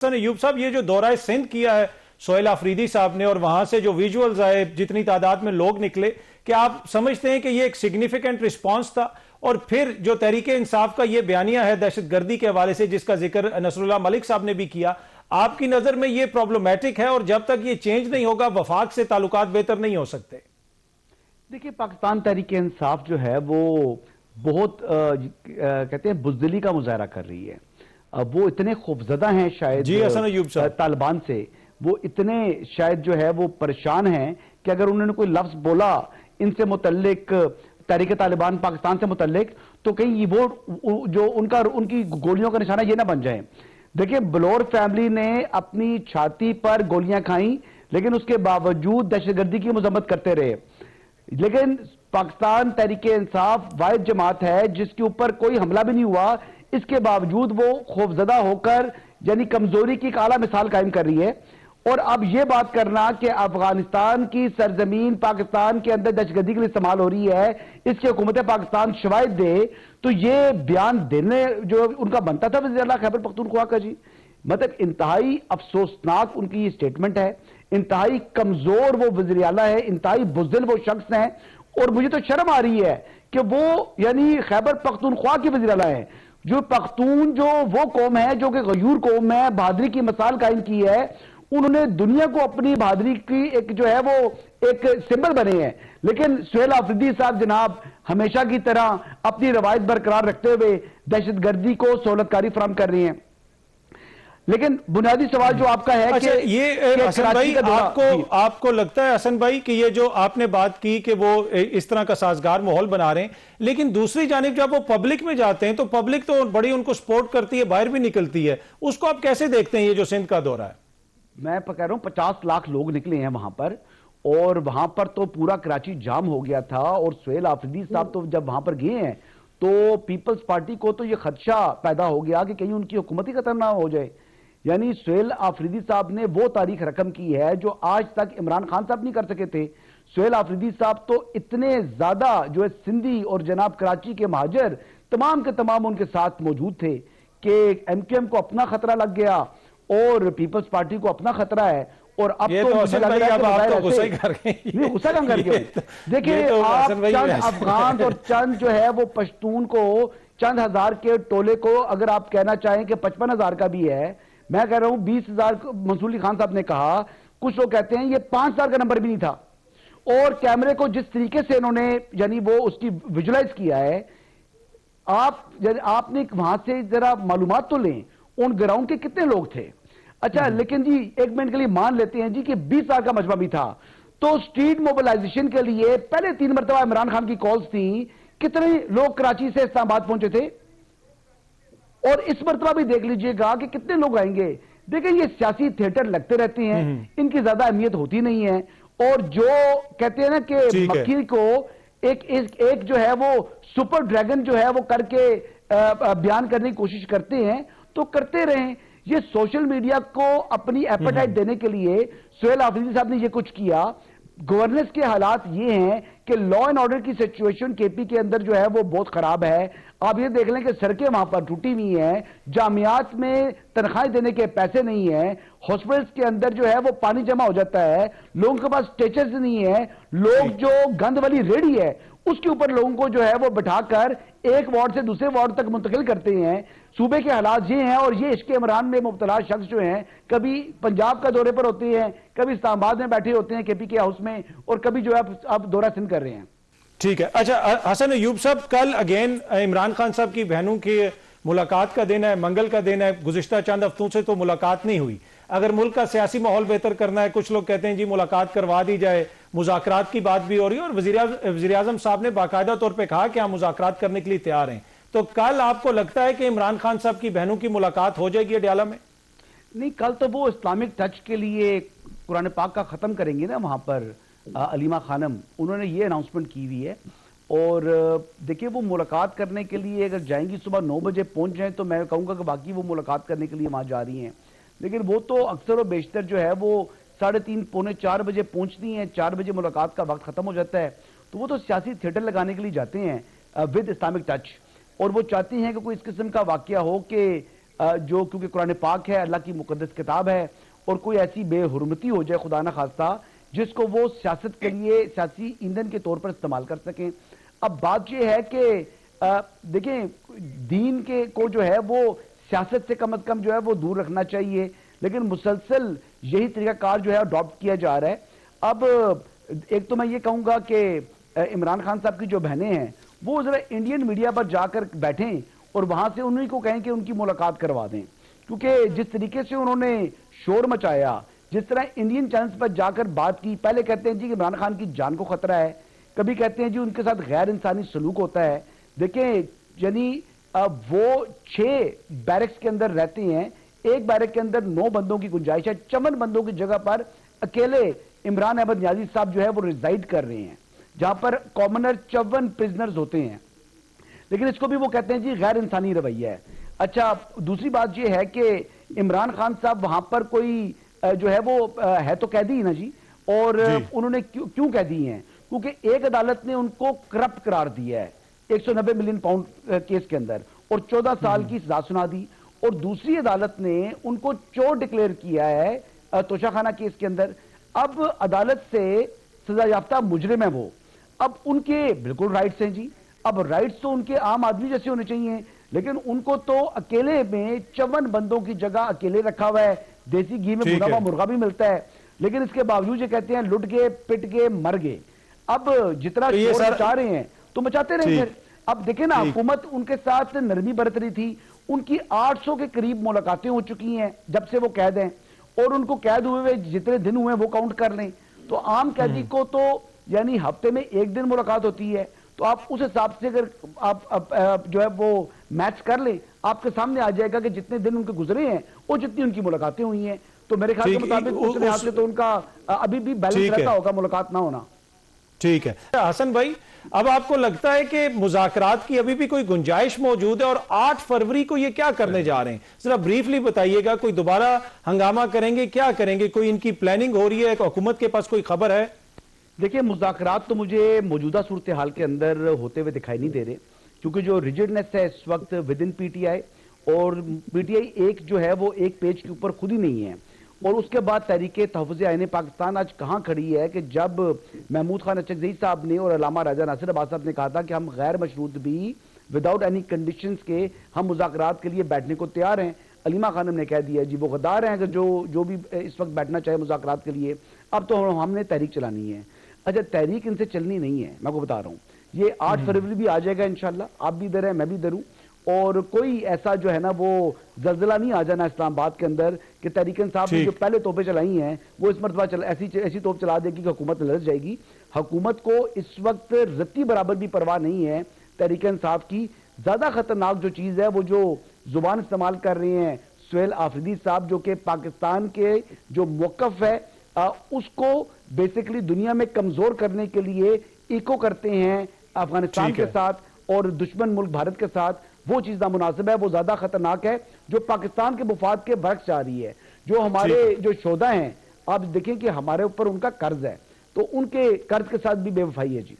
ایوب صاحب یہ جو دورہ سندھ کیا ہے سہیل آفریدی صاحب نے اور وہاں سے جو ویجولز آئے جتنی تعداد میں لوگ نکلے، کہ آپ سمجھتے ہیں کہ یہ ایک سگنیفیکنٹ رسپانس تھا؟ اور پھر جو تحریک انصاف کا یہ بیانیہ ہے دہشت گردی کے حوالے سے جس کا ذکر نصر اللہ ملک صاحب نے بھی کیا، آپ کی نظر میں یہ پرابلمٹک ہے اور جب تک یہ چینج نہیں ہوگا وفاق سے تعلقات بہتر نہیں ہو سکتے؟ دیکھیے پاکستان تحریک انصاف جو ہے وہ بہت کہتے ہیں بزدلی کا مظاہرہ کر رہی ہے. وہ اتنے خوفزدہ ہیں شاید جی حسن ایوب صاحب طالبان سے، وہ اتنے شاید جو ہے وہ پریشان ہیں کہ اگر انہوں نے کوئی لفظ بولا ان سے متعلق تحریک طالبان پاکستان سے متعلق تو کہیں وہ جو ان کی گولیوں کا نشانہ یہ نہ بن جائیں. دیکھیں بلور فیملی نے اپنی چھاتی پر گولیاں کھائیں لیکن اس کے باوجود دہشت گردی کی مذمت کرتے رہے. لیکن پاکستان تحریک انصاف واحد جماعت ہے جس کے اوپر کوئی حملہ بھی نہیں ہوا، اس کے باوجود وہ خوفزدہ ہو کر یعنی کمزوری کی ایک اعلیٰ مثال قائم کر رہی ہے. اور اب یہ بات کرنا کہ افغانستان کی سرزمین پاکستان کے اندر دہشت گردی کے لیے استعمال ہو رہی ہے، اس کی حکومت پاکستان شواہد دے، تو یہ بیان دینے جو ان کا بنتا تھا وزیر اعلیٰ خیبر پختونخوا کا. جی مطلب انتہائی افسوسناک ان کی یہ سٹیٹمنٹ ہے، انتہائی کمزور وہ وزیر اعلیٰ ہے، انتہائی بزدل وہ شخص ہیں. اور مجھے تو شرم آ رہی ہے کہ وہ یعنی خیبر پختونخوا کی وزیر اعلیٰ ہیں، جو پختون جو وہ قوم ہے جو کہ غیور قوم ہے، بہادری کی مثال قائم کی ہے، انہوں نے دنیا کو اپنی بہادری کی ایک جو ہے وہ ایک سمبل بنے ہیں. لیکن سہیل آفریدی صاحب جناب ہمیشہ کی طرح اپنی روایت برقرار رکھتے ہوئے دہشت گردی کو سہولت کاری فراہم کر رہی ہیں. لیکن بنیادی سوال جو آپ کا ہے کہ یہ حسن بھائی آپ کو لگتا ہے حسن بھائی کہ یہ جو آپ نے بات کی کہ وہ اس طرح کا سازگار ماحول بنا رہے ہیں، لیکن دوسری جانب جب وہ پبلک میں جاتے ہیں تو پبلک تو بڑی ان کو سپورٹ کرتی ہے، باہر بھی نکلتی ہے، اس کو آپ کیسے دیکھتے ہیں یہ جو سندھ کا دورہ ہے؟ میں کہہ رہا ہوں 50 لاکھ لوگ نکلے ہیں وہاں پر، اور وہاں پر تو پورا کراچی جام ہو گیا تھا. اور سہیل آفریدی صاحب تو جب وہاں پر گئے ہیں تو پیپلز پارٹی کو تو یہ خدشہ پیدا ہو گیا کہ کہیں ان کی حکومت ہی ختم نہ ہو جائے. یعنی سہیل آفریدی صاحب نے وہ تاریخ رقم کی ہے جو آج تک عمران خان صاحب نہیں کر سکے تھے. سہیل آفریدی صاحب تو اتنے زیادہ جو ہے سندھی اور جناب کراچی کے مہاجر تمام کے تمام ان کے ساتھ موجود تھے کہ ایم کیو ایم کو اپنا خطرہ لگ گیا اور پیپلز پارٹی کو اپنا خطرہ ہے. اور اب تو مجھے لگ رہا ہے کہ غصہ کر گئے. نہیں غصہ کم کر کے دیکھیں آپ چند افغان اور چند جو ہے وہ پشتون کو چند ہزار کے ٹولے کو اگر آپ کہنا چاہیں کہ 55,000 کا بھی ہے، میں کہہ رہا ہوں 20,000 منصور علی خان صاحب نے کہا، کچھ لوگ کہتے ہیں یہ 5,000 کا نمبر بھی نہیں تھا. اور کیمرے کو جس طریقے سے انہوں نے یعنی وہ اس کی ویژولائز کیا ہے، آپ نے وہاں سے ذرا معلومات تو لیں ان گراؤنڈ کے کتنے لوگ تھے. اچھا لیکن جی ایک منٹ کے لیے مان لیتے ہیں جی کہ 20,000 کا مجمع بھی تھا، تو سٹریٹ موبلائزیشن کے لیے پہلے 3 مرتبہ عمران خان کی کالز تھیں، کتنے لوگ کراچی سے اسلام آباد پہنچے تھے؟ اور اس مرتبہ بھی دیکھ لیجئے گا کہ کتنے لوگ آئیں گے. دیکھیں یہ سیاسی تھیٹر لگتے رہتے ہیں، ان کی زیادہ اہمیت ہوتی نہیں ہے. اور جو کہتے ہیں نا کہ مکھی کو ایک جو ہے وہ سپر ڈریگن جو ہے وہ کر کے بیان کرنے کی کوشش کرتے ہیں تو کرتے رہیں. یہ سوشل میڈیا کو اپنی ایپیٹائٹ دینے کے لیے سہیل آفریدی صاحب نے یہ کچھ کیا. گورننس کے حالات یہ ہیں کہ لا اینڈ آرڈر کی سچویشن کے پی کے اندر جو ہے وہ بہت خراب ہے. آپ یہ دیکھ لیں کہ سڑکیں وہاں پر ٹوٹی ہوئی ہیں، جامعات میں تنخواہیں دینے کے پیسے نہیں ہیں، ہاسپٹلس کے اندر جو ہے وہ پانی جمع ہو جاتا ہے، لوگوں کے پاس اسٹریچرز نہیں ہیں، لوگ جو گند والی ریڑھی ہے اس کے اوپر لوگوں کو جو ہے وہ بٹھا کر ایک وارڈ سے دوسرے وارڈ تک منتقل کرتے ہیں. صوبے کے حالات یہ ہیں. اور یہ عشق عمران میں مبتلا شخص جو ہیں کبھی پنجاب کا دورے پر ہوتے ہیں، کبھی اسلام آباد میں بیٹھے ہوتے ہیں کے پی کے ہاؤس میں، اور کبھی جو ہے اب دورہ سندھ کر رہے ہیں. ٹھیک ہے. اچھا حسن ایوب صاحب کل اگین عمران خان صاحب کی بہنوں کی ملاقات کا دن ہے، منگل کا دن ہے. گزشتہ چند ہفتوں سے تو ملاقات نہیں ہوئی. اگر ملک کا سیاسی ماحول بہتر کرنا ہے، کچھ لوگ کہتے ہیں جی ملاقات کروا دی جائے، مذاکرات کی بات بھی ہو رہی ہے. اور وزیر اعظم صاحب نے باقاعدہ طور پہ کہا کہ ہم مذاکرات کرنے کے لیے تیار ہیں. تو کل آپ کو لگتا ہے کہ عمران خان صاحب کی بہنوں کی ملاقات ہو جائے گی اڈیالہ میں؟ نہیں، کل تو وہ اسلامک ٹچ کے لیے قرآن پاک کا ختم کریں گے نا وہاں پر. علیمہ خانم انہوں نے یہ اناؤنسمنٹ کی ہوئی ہے. اور دیکھیں وہ ملاقات کرنے کے لیے اگر جائیں گی صبح 9 بجے پہنچ جائیں تو میں کہوں گا کہ باقی وہ ملاقات کرنے کے لیے وہاں جا رہی ہیں. لیکن وہ تو اکثر و بیشتر جو ہے وہ 3:30 پونے 4 بجے پہنچتی ہیں، 4 بجے ملاقات کا وقت ختم ہو جاتا ہے. تو وہ تو سیاسی تھیٹر لگانے کے لیے جاتے ہیں ود اسلامک ٹچ. اور وہ چاہتی ہیں کہ کوئی اس قسم کا واقعہ ہو کہ جو کیونکہ قرآن پاک ہے، اللہ کی مقدس کتاب ہے، اور کوئی ایسی بے حرمتی ہو جائے خدا نہ خواستہ جس کو وہ سیاست کے لیے سیاسی ایندھن کے طور پر استعمال کر سکیں۔ اب بات یہ ہے کہ دیکھیں دین کے کو جو ہے وہ سیاست سے کم از کم جو ہے وہ دور رکھنا چاہیے، لیکن مسلسل یہی طریقہ کار جو ہے اڈاپٹ کیا جا رہا ہے۔ اب ایک تو میں یہ کہوں گا کہ عمران خان صاحب کی جو بہنیں ہیں وہ ذرا انڈین میڈیا پر جا کر بیٹھیں اور وہاں سے انہی کو کہیں کہ ان کی ملاقات کروا دیں، کیونکہ جس طریقے سے انہوں نے شور مچایا، جس طرح انڈین چینلز پر جا کر بات کی، پہلے کہتے ہیں جی کہ عمران خان کی جان کو خطرہ ہے، کبھی کہتے ہیں جی ان کے ساتھ غیر انسانی سلوک ہوتا ہے۔ دیکھیں یعنی وہ 6 بیرکس کے اندر رہتے ہیں، ایک بیرک کے اندر 9 بندوں کی گنجائش ہے، 54 بندوں کی جگہ پر اکیلے عمران احمد نیازی صاحب جو ہے وہ ریزائڈ کر رہے ہیں، جہاں پر کامنر 54 پرزنرز ہوتے ہیں، لیکن اس کو بھی وہ کہتے ہیں جی غیر انسانی رویہ ہے۔ اچھا دوسری بات یہ ہے کہ عمران خان صاحب وہاں پر کوئی جو ہے وہ ہے تو قیدی ہی نا جی، اور انہوں نے کیوں قیدی ہیں؟ کیونکہ ایک عدالت نے ان کو کرپٹ قرار دیا ہے 190 ملین پاؤنڈ کیس کے اندر اور 14 سال کی سزا سنا دی، اور دوسری عدالت نے ان کو چور ڈکلیئر کیا ہے توشہ خانہ کیس کے اندر۔ اب عدالت سے سزا یافتہ مجرم ہے وہ، اب ان کے بالکل رائٹس ہیں جی، اب رائٹس تو ان کے عام آدمی جیسے ہونے چاہیے، لیکن ان کو تو اکیلے میں 54 بندوں کی جگہ اکیلے رکھا ہوا ہے، دیسی گھی میں بھنا ہوا مرغا بھی ملتا ہے، لیکن اس کے باوجود یہ کہتے ہیں لٹ گئے پٹ گئے مر گئے۔ اب جتنا شور مچا رہے ہیں تو مچاتے رہیں پھر۔ اب دیکھیں نا حکومت ان کے ساتھ نرمی برت رہی تھی، ان کی 800 کے قریب ملاقاتیں ہو چکی ہیں جب سے وہ قید ہیں، اور ان کو قید ہوئے جتنے دن ہوئے وہ کاؤنٹ کر لیں، تو عام قیدی کو تو یعنی ہفتے میں 1 دن ملاقات ہوتی ہے، تو آپ اس حساب سے اگر آپ جو ہے وہ میچ کر لیں، آپ کے سامنے آ جائے گا کہ جتنے دن ان کے گزرے ہیں اور جتنی ان کی ملاقاتیں ہوئی ہیں، تو میرے خیال کے مطابق اس لحاظ سے تو ان کا ابھی بھی بیلنس رہتا ہوگا ملاقات نہ ہونا۔ ٹھیک ہے حسن بھائی، اب آپ کو لگتا ہے کہ مذاکرات کی ابھی بھی کوئی گنجائش موجود ہے، اور 8 فروری کو یہ کیا کرنے جا رہے ہیں؟ ذرا بریفلی بتائیے گا، کوئی دوبارہ ہنگامہ کریں گے، کیا کریں گے؟ کوئی ان کی پلاننگ ہو رہی ہے؟ حکومت کے پاس کوئی خبر ہے؟ دیکھیں مذاکرات تو مجھے موجودہ صورتحال کے اندر ہوتے ہوئے دکھائی نہیں دے رہے، کیونکہ جو ریجڈنس ہے اس وقت with in P T I, اور پی ٹی آئی ایک جو ہے وہ ایک پیج کے اوپر خود ہی نہیں ہے، اور اس کے بعد تحریک تحفظ آئین پاکستان آج کہاں کھڑی ہے کہ جب محمود خان اچکزئی صاحب نے اور علامہ راجہ ناصر عباس صاحب نے کہا تھا کہ ہم غیر مشروط بھی وداؤٹ اینی کنڈیشنز کے ہم مذاکرات کے لیے بیٹھنے کو تیار ہیں۔ علیمہ خانم نے کہہ دیا جی وہ غدار ہیں کہ جو بھی اس وقت بیٹھنا چاہے مذاکرات کے لیے، اب تو ہم نے تحریک چلانی ہے۔ اچھا تحریک ان سے چلنی نہیں ہے، میں کو بتا رہا ہوں، یہ 8 فروری بھی آ جائے گا انشاءاللہ، آپ بھی ادھر ہیں میں بھی ادھر ہوں، اور کوئی ایسا جو ہے نا وہ زلزلہ نہیں آ جانا اسلام آباد کے اندر کہ تحریک انصاف نے جو پہلے توپیں چلائی ہیں وہ اس مرتبہ ایسی توپ چلا دے گی کہ حکومت لرز جائے گی۔ حکومت کو اس وقت رتی برابر بھی پرواہ نہیں ہے تحریک انصاف کی۔ زیادہ خطرناک جو چیز ہے وہ جو زبان استعمال کر رہے ہیں سہیل آفریدی صاحب، جو کہ پاکستان کے جو موقف ہے اس کو بیسیکلی دنیا میں کمزور کرنے کے لیے ایکو کرتے ہیں افغانستان کے ساتھ اور دشمن ملک بھارت کے ساتھ، وہ چیز نامناسب ہے، وہ زیادہ خطرناک ہے، جو پاکستان کے مفاد کے برعکس جا رہی ہے۔ جو ہمارے جو شہداء ہیں آپ دیکھیں کہ ہمارے اوپر ان کا قرض ہے، تو ان کے قرض کے ساتھ بھی بے وفائی ہے جی۔